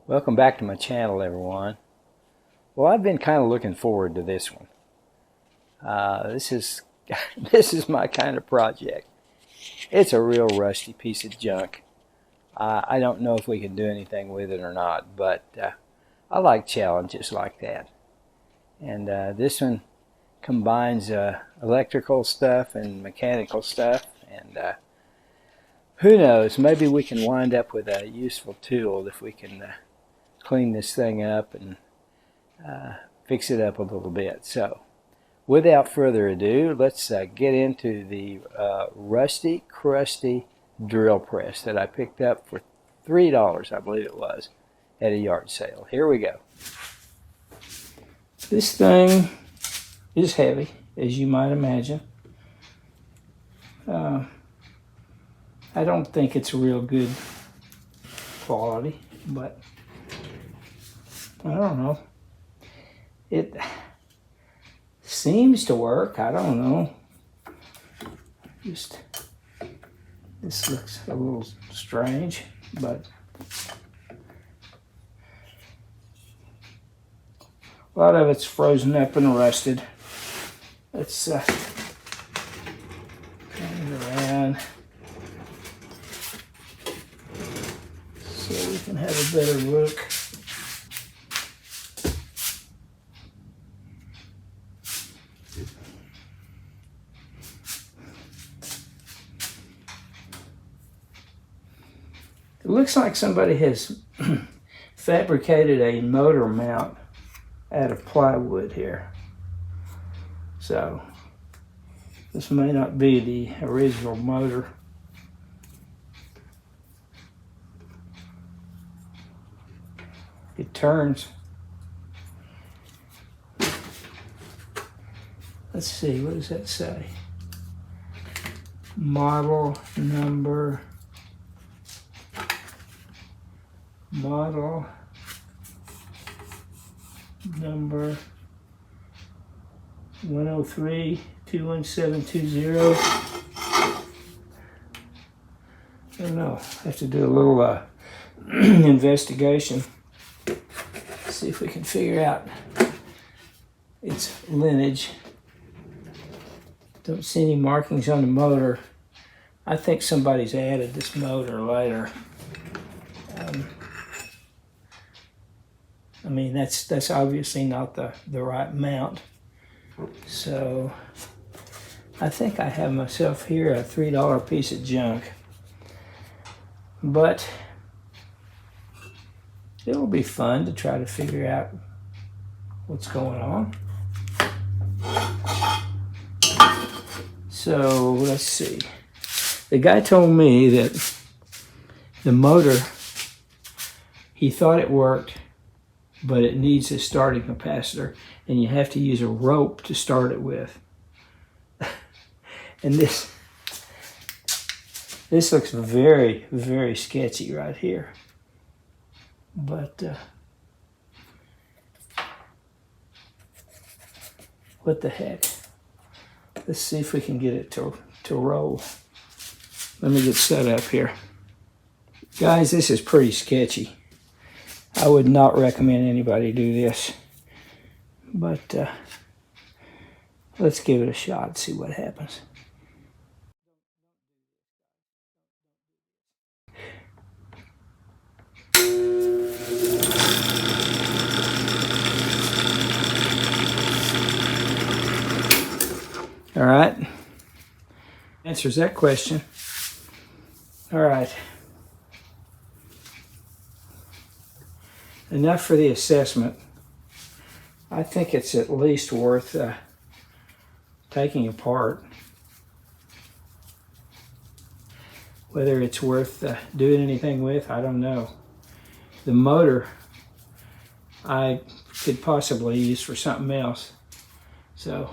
Welcome back to my channel, everyone. Well, I've been kind of looking forward to this one. This is this is my kind of project. It's a real rusty piece of junk. I don't know if we can do anything with it or not, but I like challenges like that. And this one combines electrical stuff and mechanical stuff, and who knows, maybe we can wind up with a useful tool if we can clean this thing up and fix it up a little bit. So without further ado, let's get into the rusty, crusty drill press that I picked up for $3, I believe it was, at a yard sale. Here we go. This thing is heavy, as you might imagine. I don't think it's real good quality, but I don't know. It seems to work. I don't know. Just this looks a little strange, but a lot of it's frozen up and rusted. Let's turn it around so we can have a better look. It looks like somebody has fabricated a motor mount out of plywood here. So this may not be the original motor. It turns. Let's see, what does that say? Model number. Model number 103-21720. I don't know. I have to do a little investigation. See if we can figure out its lineage. Don't see any markings on the motor. I think somebody's added this motor later. I mean, that's obviously not the right mount. So I think I have myself here a $3 piece of junk. But it'll be fun to try to figure out what's going on. So let's see. The guy told me that the motor, he thought it worked, but it needs a starting capacitor, and you have to use a rope to start it with. And this looks very, very sketchy right here. But what the heck? Let's see if we can get it to roll. Let me get set up here. Guys, this is pretty sketchy. I would not recommend anybody do this, but let's give it a shot and see what happens. All right, answers that question. All right. Enough for the assessment. I think it's at least worth taking apart. Whether it's worth doing anything with, I don't know. The motor I could possibly use for something else. So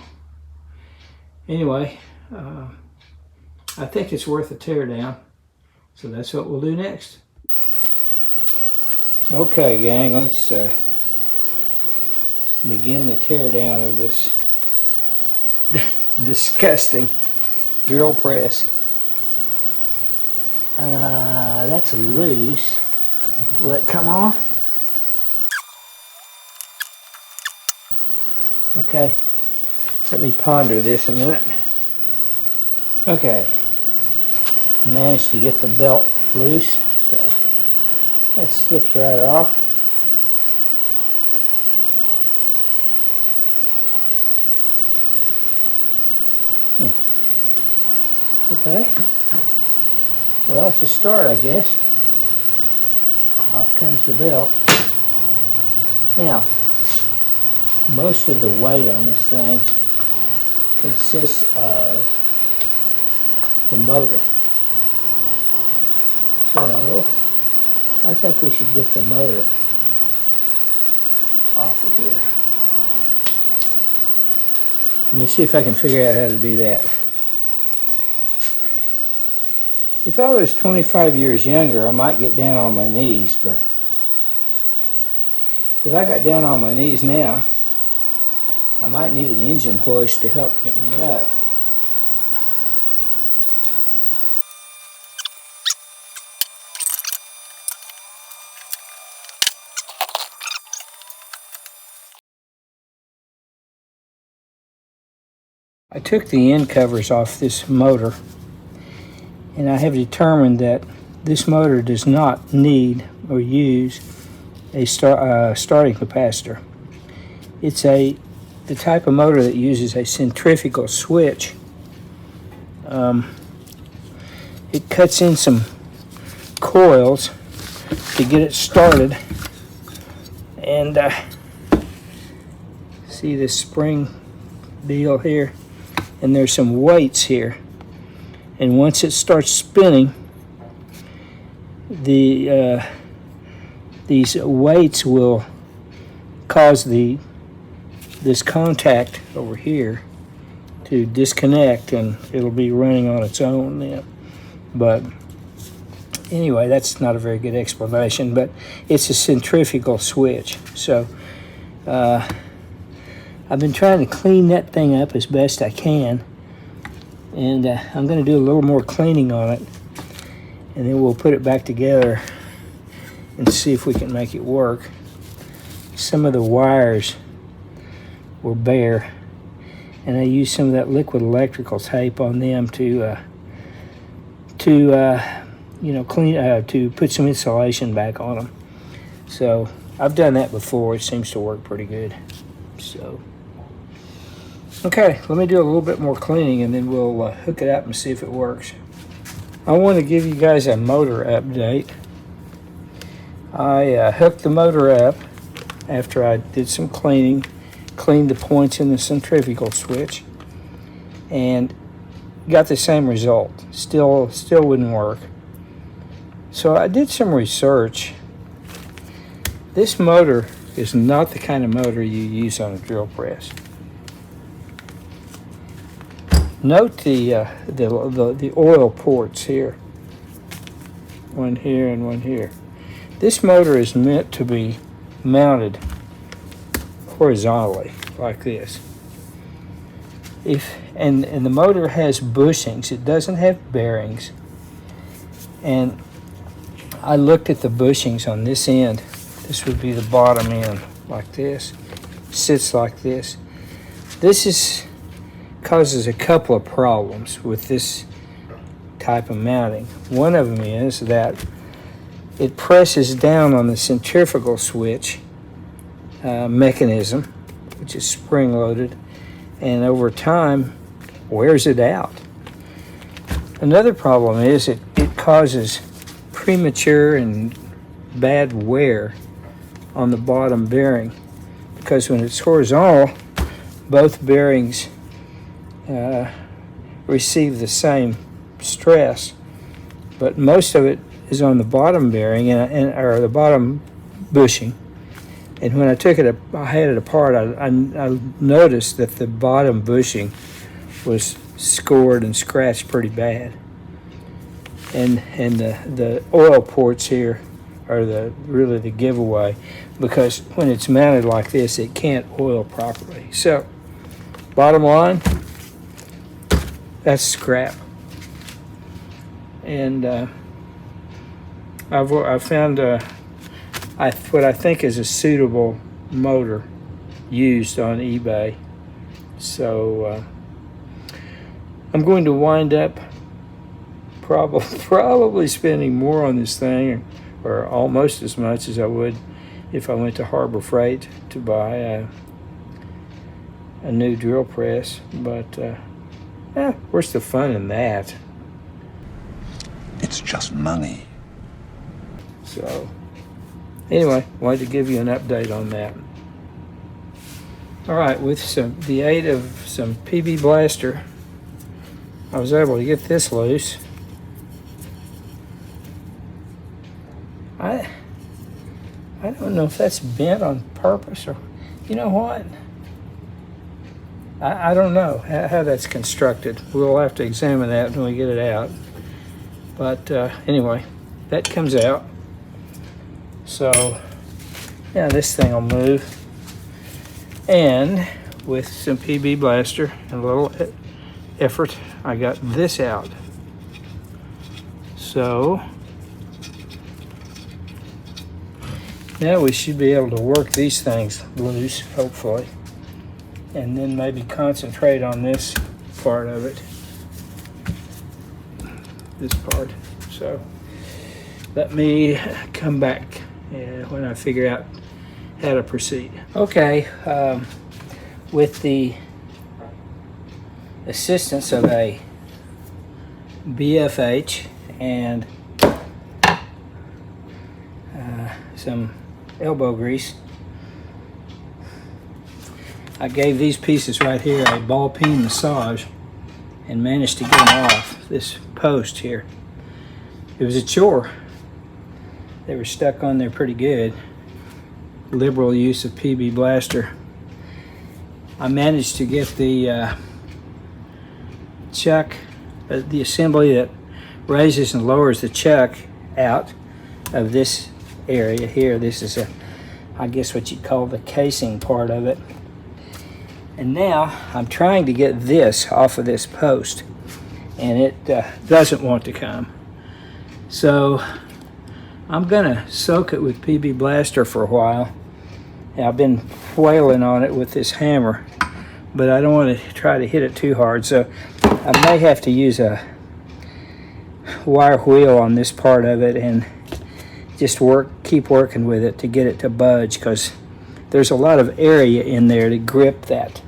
anyway, I think it's worth a tear down. So that's what we'll do next. Okay, gang, let's begin the teardown of this disgusting drill press. That's loose. Will it come off? Okay, let me ponder this a minute. Okay, managed to get the belt loose, so that slips right off. Okay, well that's a start, I guess. Off comes the belt. Now, most of the weight on this thing consists of the motor. So, I think we should get the motor off of here. Let me see if I can figure out how to do that. If I was 25 years younger, I might get down on my knees, but if I got down on my knees now, I might need an engine hoist to help get me up. I took the end covers off this motor, and I have determined that this motor does not need or use a starting capacitor. It's the type of motor that uses a centrifugal switch. It cuts in some coils to get it started, and see this spring deal here, and there's some weights here, and once it starts spinning, these weights will cause this contact over here to disconnect, and it'll be running on its own then. But anyway, that's not a very good explanation, but it's a centrifugal switch. So I've been trying to clean that thing up as best I can, and I'm going to do a little more cleaning on it, and then we'll put it back together and see if we can make it work. Some of the wires were bare, and I used some of that liquid electrical tape on them to clean, to put some insulation back on them. So I've done that before. It seems to work pretty good. So okay, let me do a little bit more cleaning, and then we'll hook it up and see if it works. I want to give you guys a motor update. I hooked the motor up after I did some cleaning, cleaned the points in the centrifugal switch, and got the same result. Still wouldn't work. So I did some research. This motor is not the kind of motor you use on a drill press. Note the oil ports here. One here and one here. This motor is meant to be mounted horizontally like this. And the motor has bushings. It doesn't have bearings. And I looked at the bushings on this end. This would be the bottom end, like this. Sits like this. This causes a couple of problems with this type of mounting. One of them is that it presses down on the centrifugal switch mechanism, which is spring-loaded, and over time wears it out. Another problem is it causes premature and bad wear on the bottom bearing, because when it's horizontal, both bearings receive the same stress, but most of it is on the bottom bearing or the bottom bushing. And when I took it, I had it apart, I noticed that the bottom bushing was scored and scratched pretty bad. And the oil ports here are really the giveaway, because when it's mounted like this, it can't oil properly. So, bottom line, that's scrap. And I've found what I think is a suitable motor used on eBay. So I'm going to wind up probably spending more on this thing, or almost as much as I would if I went to Harbor Freight to buy a new drill press. But where's the fun in that? It's just money. So anyway, wanted to give you an update on that. All right, with the aid of some PB Blaster, I was able to get this loose. I don't know if that's bent on purpose, or you know what? I don't know how that's constructed. We'll have to examine that when we get it out. But anyway, that comes out. So yeah, this thing will move. And with some PB Blaster and a little effort, I got this out. So now we should be able to work these things loose, hopefully, and then maybe concentrate on this part of it, this part. So let me come back when I figure out how to proceed. Okay, with the assistance of a BFH and some elbow grease, I gave these pieces right here a ball peen massage and managed to get them off this post here. It was a chore. They were stuck on there pretty good. Liberal use of PB Blaster. I managed to get the chuck, the assembly that raises and lowers the chuck out of this area here. This is I guess what you'd call the casing part of it. And now I'm trying to get this off of this post, and it doesn't want to come. So I'm gonna soak it with PB Blaster for a while. I've been wailing on it with this hammer, but I don't want to try to hit it too hard, so I may have to use a wire wheel on this part of it and just keep working with it to get it to budge, because there's a lot of area in there to grip that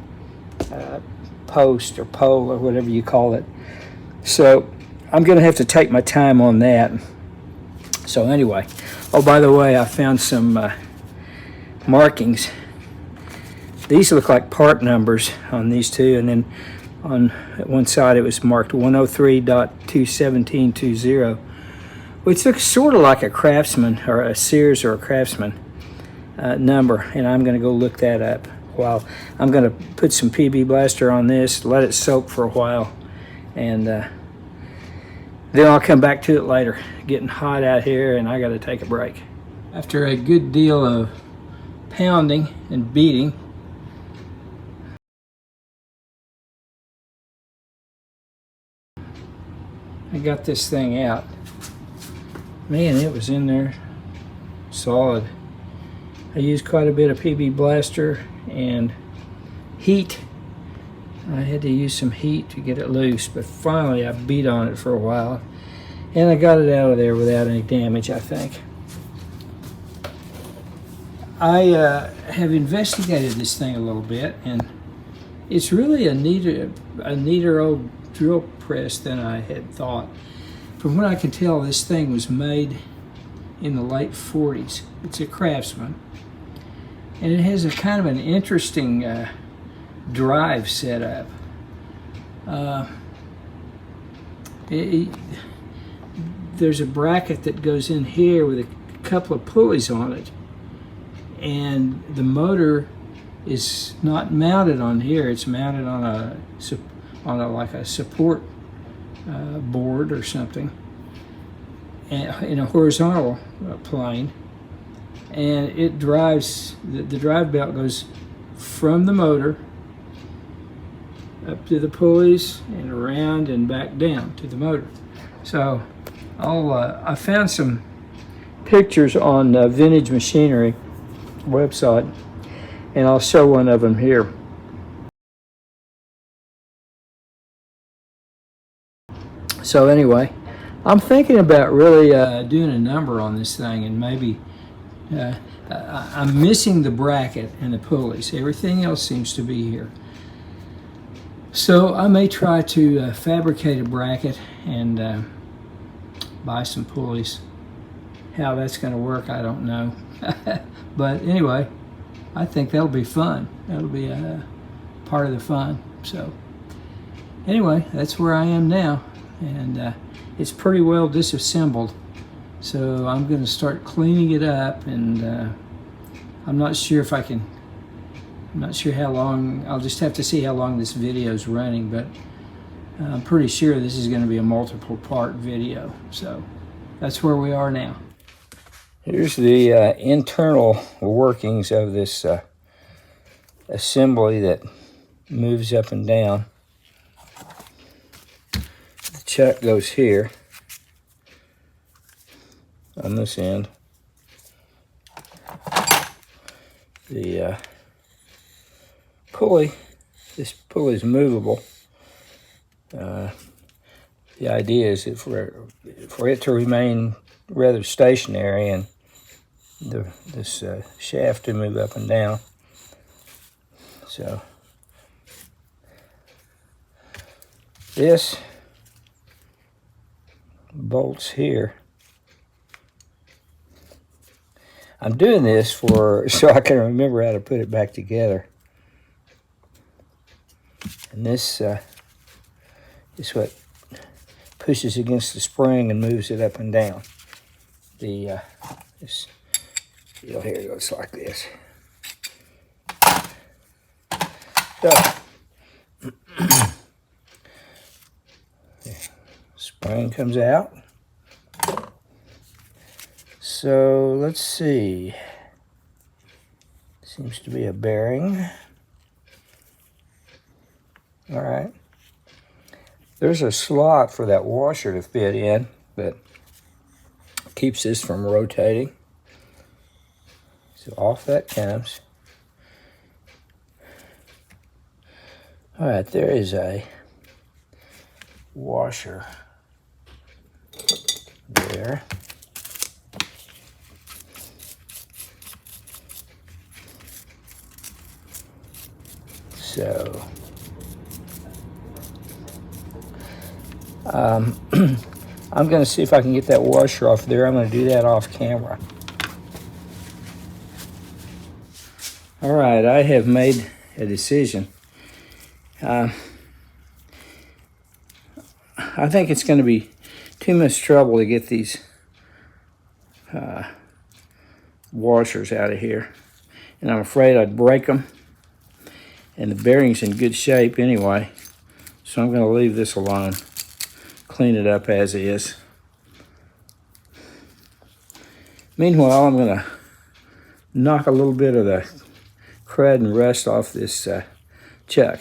post or pole or whatever you call it. So I'm going to have to take my time on that. So anyway, oh, by the way, I found some markings. These look like part numbers on these two, and then on one side it was marked 103.21720, which looks sort of like a Craftsman or a Sears or a Craftsman number, and I'm going to go look that up. While I'm going to put some PB Blaster on this, let it soak for a while, and then I'll come back to it later. Getting hot out here, and I got to take a break. After a good deal of pounding and beating, I got this thing out. Man, it was in there solid. I used quite a bit of PB Blaster and heat. I had to use some heat to get it loose, but finally I beat on it for a while, and I got it out of there without any damage, I think. I have investigated this thing a little bit, and it's really a neater old drill press than I had thought. From what I can tell, this thing was made in the late 40s. It's a Craftsman, and it has a kind of an interesting drive setup. There's a bracket that goes in here with a couple of pulleys on it, and the motor is not mounted on here. It's mounted on a like a support board or something, and in a horizontal plane, and it drives. The drive belt goes from the motor up to the pulleys and around and back down to the motor. So I found some pictures on Vintage Machinery website, and I'll show one of them here. So anyway, I'm thinking about really doing a number on this thing, and maybe I'm missing the bracket and the pulleys. Everything else seems to be here. So I may try to fabricate a bracket and buy some pulleys. How that's going to work, I don't know. But anyway, I think that'll be fun. That'll be a part of the fun. So anyway, that's where I am now. And it's pretty well disassembled. So I'm going to start cleaning it up, and I'm not sure if I can, I'm not sure how long, I'll just have to see how long this video is running, but I'm pretty sure this is going to be a multiple part video. So that's where we are now. Here's the internal workings of this assembly that moves up and down. The chuck goes here on this end. The pulley, this pulley is movable. The idea is that for it to remain rather stationary and this shaft to move up and down. So this bolts here. I'm doing this so I can remember how to put it back together. And this is what pushes against the spring and moves it up and down. This deal here goes like this. So, spring comes out. So let's see. Seems to be a bearing. All right. There's a slot for that washer to fit in, but keeps this from rotating. So off that comes. All right, there is a washer there. So I'm going to see if I can get that washer off there. I'm going to do that off camera. All right, I have made a decision. I think it's going to be too much trouble to get these washers out of here. And I'm afraid I'd break them. And the bearing's in good shape anyway. So I'm going to leave this alone. Clean it up as is. Meanwhile, I'm going to knock a little bit of the crud and rust off this chuck.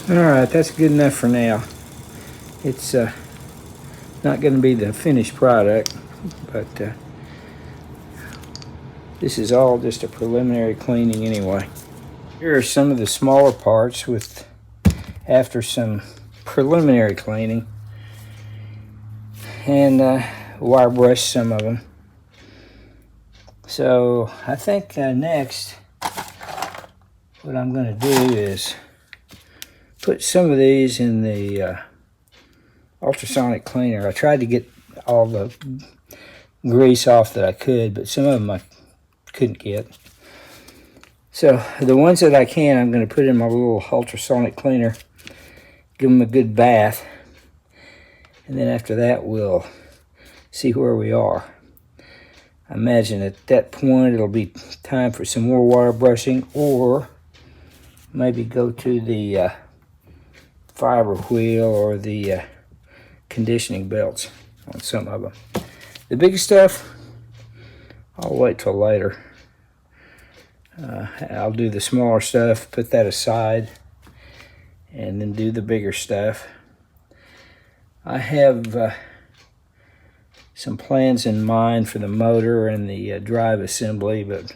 All right, that's good enough for now. It's not going to be the finished product, but this is all just a preliminary cleaning anyway. Here are some of the smaller parts after some preliminary cleaning, and wire brush some of them. So I think next what I'm going to do is put some of these in the ultrasonic cleaner. I tried to get all the grease off that I could, but some of them I couldn't get. So the ones that I can, I'm going to put in my little ultrasonic cleaner, give them a good bath, and then after that we'll see where we are. I imagine at that point it'll be time for some more wire brushing, or maybe go to the fiber wheel or the conditioning belts on some of them. The big stuff, I'll wait till later. I'll do the smaller stuff, put that aside, and then do the bigger stuff. I have some plans in mind for the motor and the drive assembly, but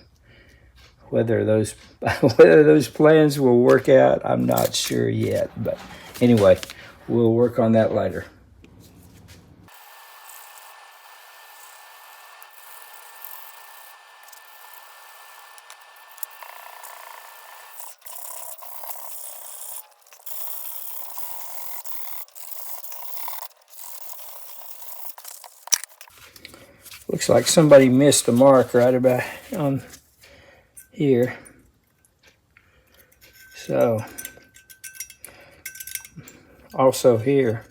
whether those plans will work out, I'm not sure yet. But anyway, we'll work on that later. Looks like somebody missed the mark right about on here. So, also here.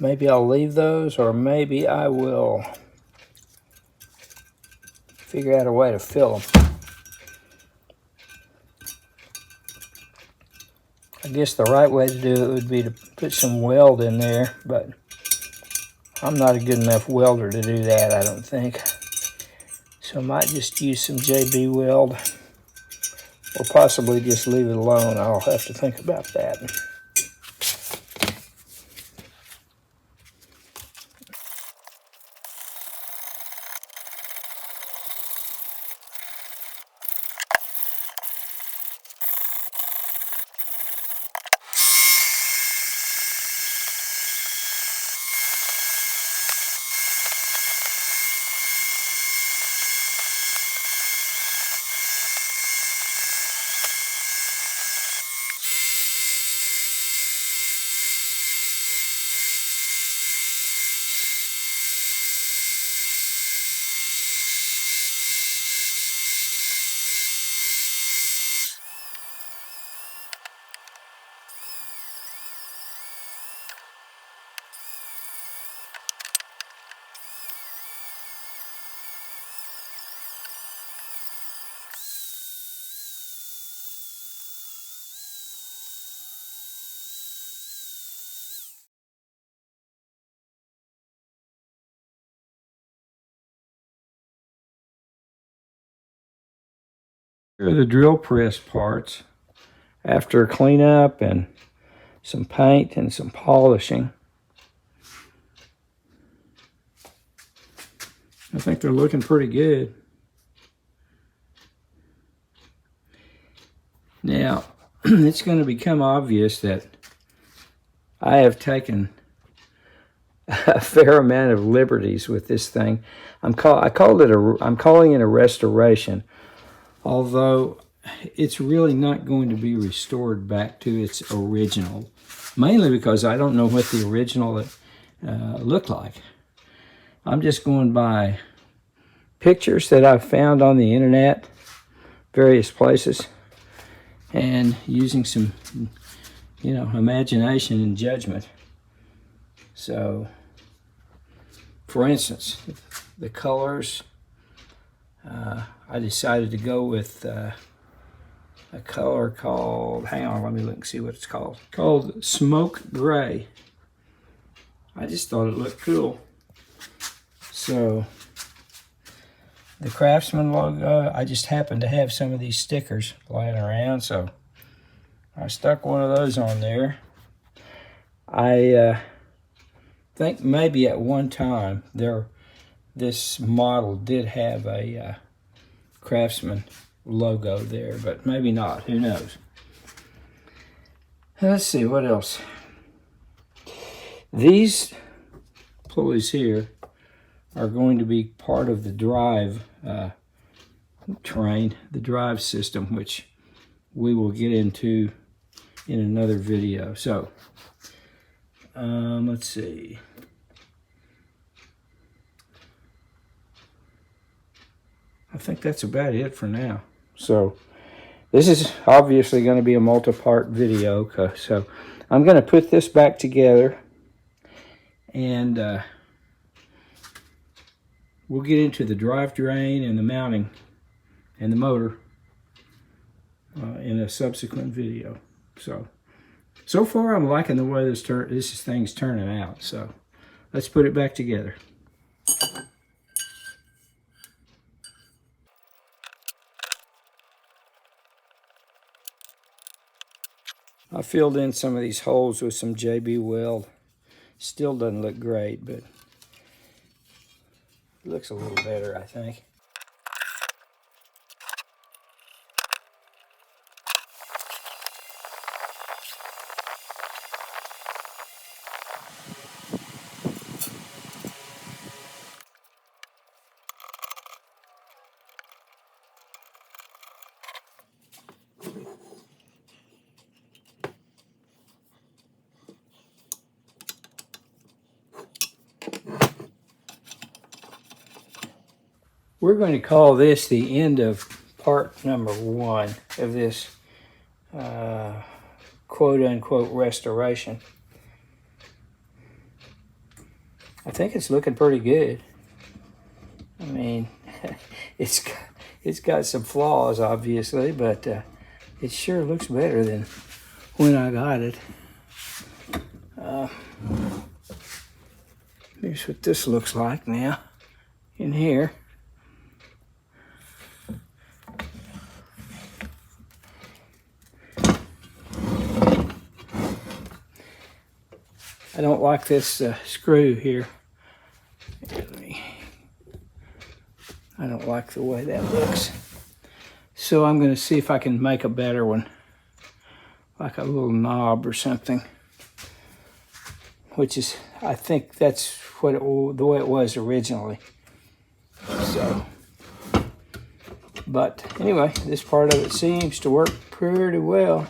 Maybe I'll leave those, or maybe I will figure out a way to fill them. I guess the right way to do it would be to put some weld in there, but I'm not a good enough welder to do that, I don't think. So I might just use some JB weld, or possibly just leave it alone. I'll have to think about that. Here are the drill press parts after cleanup and some paint and some polishing. I think they're looking pretty good. Now, it's going to become obvious that I have taken a fair amount of liberties with this thing. I'm calling it a restoration, although it's really not going to be restored back to its original, mainly because I don't know what the original looked like. I'm just going by pictures that I've found on the internet, various places, and using some, imagination and judgment. So, for instance, the colors, I decided to go with a color called, hang on, let me look and see what it's called Smoke Gray. I just thought it looked cool. So, the Craftsman logo, I just happened to have some of these stickers lying around, so I stuck one of those on there. I think maybe at one time this model did have a Craftsman logo there, but maybe not, who knows. Let's see, what else? These pulleys here are going to be part of the drive train, the drive system, which we will get into in another video. So, let's see. I think that's about it for now. So, this is obviously going to be a multi-part video. So, I'm going to put this back together, and we'll get into the drive drain and the mounting and the motor in a subsequent video. So, So far, I'm liking the way this thing's turning out. So let's put it back together. I filled in some of these holes with some JB Weld. Still doesn't look great, but it looks a little better, I think. We're going to call this the end of part number 1 of this quote-unquote restoration. I think it's looking pretty good. I mean, it's got some flaws, obviously, but it sure looks better than when I got it. Here's what this looks like now in here. I don't like this screw here. I don't like the way that looks. So I'm going to see if I can make a better one. Like a little knob or something. Which is, I think that's what the way it was originally. So, but anyway, this part of it seems to work pretty well.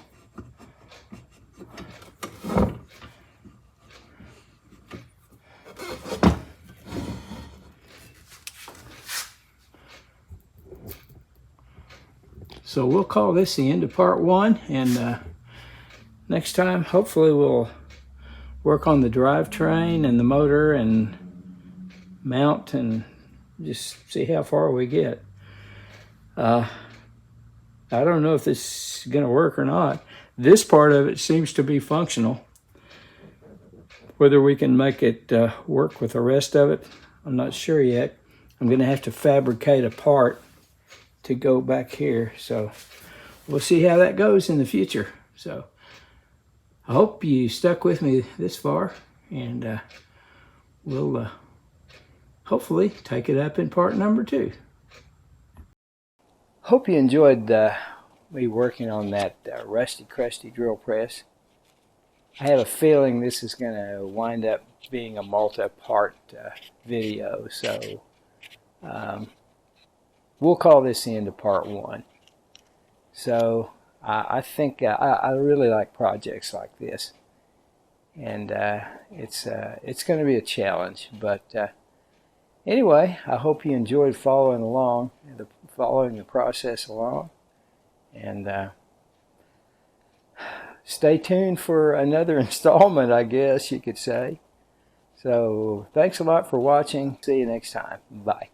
So we'll call this the end of part 1, and next time hopefully we'll work on the drivetrain and the motor and mount and just see how far we get. I don't know if this is going to work or not. This part of it seems to be functional. Whether we can make it work with the rest of it, I'm not sure yet. I'm going to have to fabricate a part to go back here, so we'll see how that goes in the future. So I hope you stuck with me this far, and we'll hopefully take it up in part number 2. Hope you enjoyed me working on that rusty crusty drill press. I have a feeling this is going to wind up being a multi-part video, so we'll call this the end of part 1. So I think I really like projects like this, and it's going to be a challenge. But anyway, I hope you enjoyed following the process along, and stay tuned for another installment, I guess you could say. So thanks a lot for watching. See you next time. Bye.